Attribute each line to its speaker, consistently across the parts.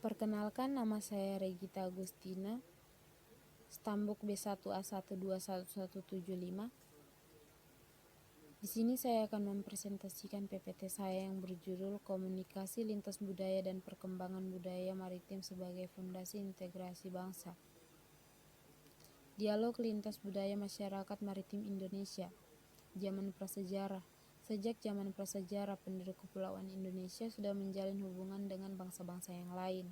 Speaker 1: Perkenalkan, nama saya Regita Agustina, Stambuk B1A1211175. Di sini saya akan mempresentasikan PPT saya yang berjudul Komunikasi Lintas Budaya dan Perkembangan Budaya Maritim sebagai Fondasi Integrasi Bangsa. Dialog Lintas Budaya Masyarakat Maritim Indonesia. Zaman prasejarah. Sejak zaman prasejarah, penduduk kepulauan Indonesia sudah menjalin hubungan dengan bangsa-bangsa yang lain.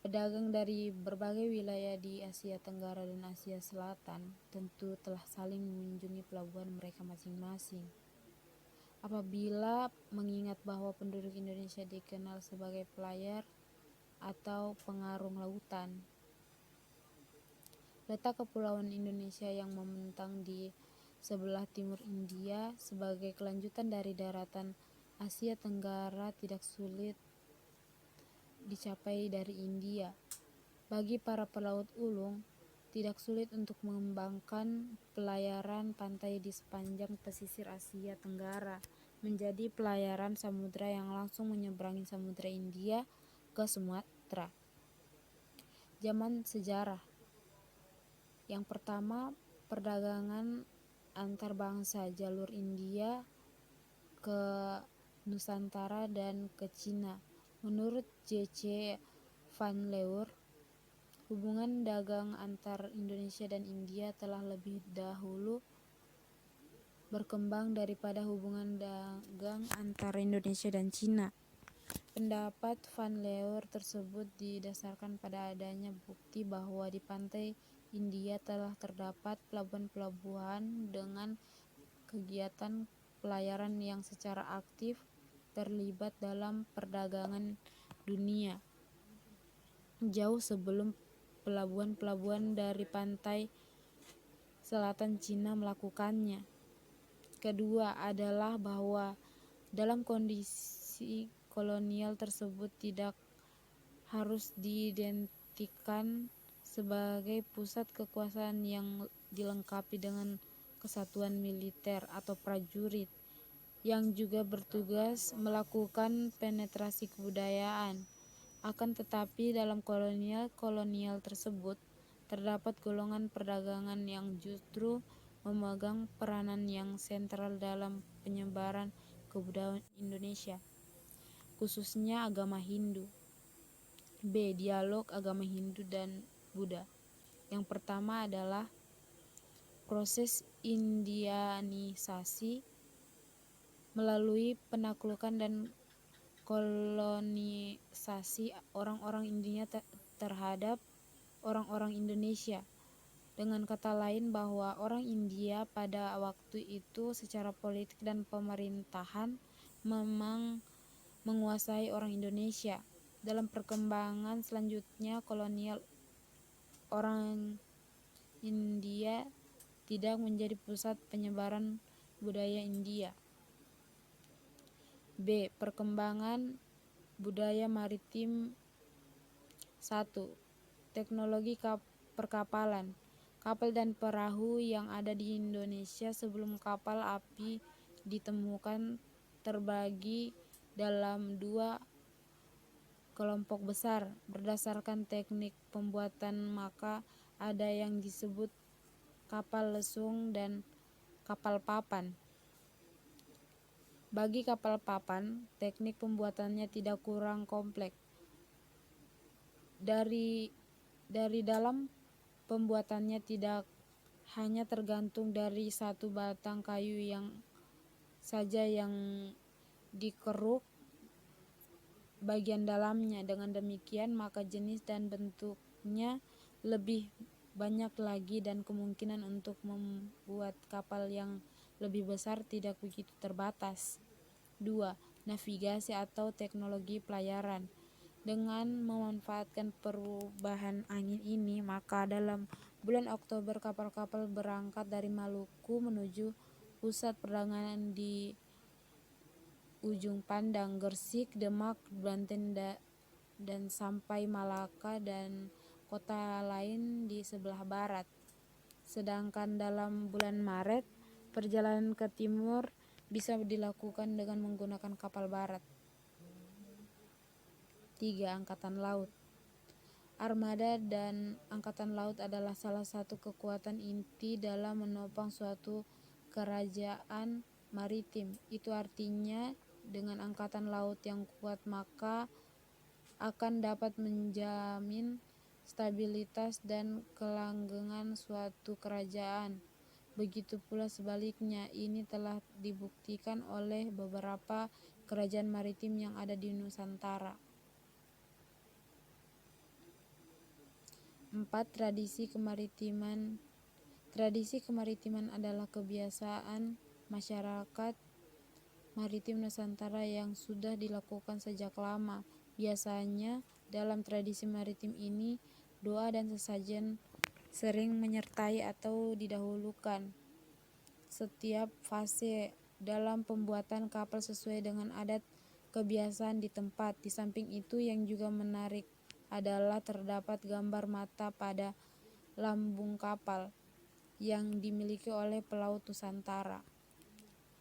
Speaker 1: Pedagang dari berbagai wilayah di Asia Tenggara dan Asia Selatan tentu telah saling mengunjungi pelabuhan mereka masing-masing. Apabila mengingat bahwa penduduk Indonesia dikenal sebagai pelayar atau pengarung lautan, letak kepulauan Indonesia yang membentang di sebelah timur India sebagai kelanjutan dari daratan Asia Tenggara tidak sulit dicapai dari India. Bagi para pelaut ulung, tidak sulit untuk mengembangkan pelayaran pantai di sepanjang pesisir Asia Tenggara menjadi pelayaran samudra yang langsung menyeberangi Samudra India ke Sumatera. Zaman sejarah. Yang pertama, perdagangan antar bangsa jalur India ke Nusantara dan ke Cina. Menurut J.C. Van Leur, hubungan dagang antar Indonesia dan India telah lebih dahulu berkembang daripada hubungan dagang antara Indonesia dan Cina. Pendapat Van Leur tersebut didasarkan pada adanya bukti bahwa di pantai India telah terdapat pelabuhan-pelabuhan dengan kegiatan pelayaran yang secara aktif terlibat dalam perdagangan dunia jauh sebelum pelabuhan-pelabuhan dari pantai selatan Cina melakukannya. Kedua adalah bahwa dalam kondisi kolonial tersebut tidak harus diidentikan sebagai pusat kekuasaan yang dilengkapi dengan kesatuan militer atau prajurit yang juga bertugas melakukan penetrasi kebudayaan. Akan tetapi dalam kolonial tersebut terdapat golongan perdagangan yang justru memegang peranan yang sentral dalam penyebaran kebudayaan Indonesia, khususnya agama Hindu. B. Dialog agama Hindu dan Buddha. Yang pertama adalah proses indianisasi melalui penaklukan dan kolonisasi orang-orang India terhadap orang-orang Indonesia. Dengan kata lain bahwa orang India pada waktu itu secara politik dan pemerintahan memang menguasai orang Indonesia. Dalam perkembangan selanjutnya kolonial, orang India tidak menjadi pusat penyebaran budaya India. B. Perkembangan budaya maritim. 1. Teknologi perkapalan. Kapal dan perahu yang ada di Indonesia sebelum kapal api ditemukan terbagi dalam dua kelompok besar berdasarkan teknik pembuatan, maka ada yang disebut kapal lesung dan kapal papan. Bagi kapal papan, teknik pembuatannya tidak kurang kompleks. Dari dalam pembuatannya tidak hanya tergantung dari satu batang kayu yang saja yang dikeruk bagian dalamnya. Dengan demikian, maka jenis dan bentuknya lebih banyak lagi dan kemungkinan untuk membuat kapal yang lebih besar tidak begitu terbatas. 2. Navigasi atau teknologi pelayaran. Dengan memanfaatkan perubahan angin ini, maka dalam bulan Oktober kapal-kapal berangkat dari Maluku menuju pusat perdagangan di ujung pandang, Gersik, Demak, Banten dan sampai Malaka dan kota lain di sebelah barat. Sedangkan dalam bulan Maret, perjalanan ke timur bisa dilakukan dengan menggunakan kapal barat. 3. Angkatan Laut. Armada dan angkatan laut adalah salah satu kekuatan inti dalam menopang suatu kerajaan maritim. Itu artinya dengan angkatan laut yang kuat maka akan dapat menjamin stabilitas dan kelanggengan suatu kerajaan. Begitu pula sebaliknya, ini telah dibuktikan oleh beberapa kerajaan maritim yang ada di Nusantara. 4. Tradisi kemaritiman. Tradisi kemaritiman adalah kebiasaan masyarakat maritim Nusantara yang sudah dilakukan sejak lama. Biasanya dalam tradisi maritim ini, doa dan sesajen sering menyertai atau didahulukan setiap fase dalam pembuatan kapal sesuai dengan adat kebiasaan di tempat. Di samping itu yang juga menarik adalah terdapat gambar mata pada lambung kapal yang dimiliki oleh pelaut Nusantara.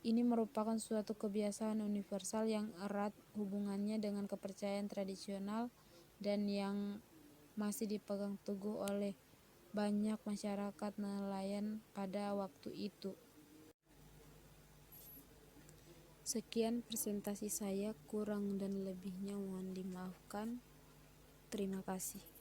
Speaker 1: Ini merupakan suatu kebiasaan universal yang erat hubungannya dengan kepercayaan tradisional dan yang masih dipegang teguh oleh banyak masyarakat nelayan pada waktu itu. Sekian presentasi saya, kurang dan lebihnya mohon dimaafkan. Terima kasih.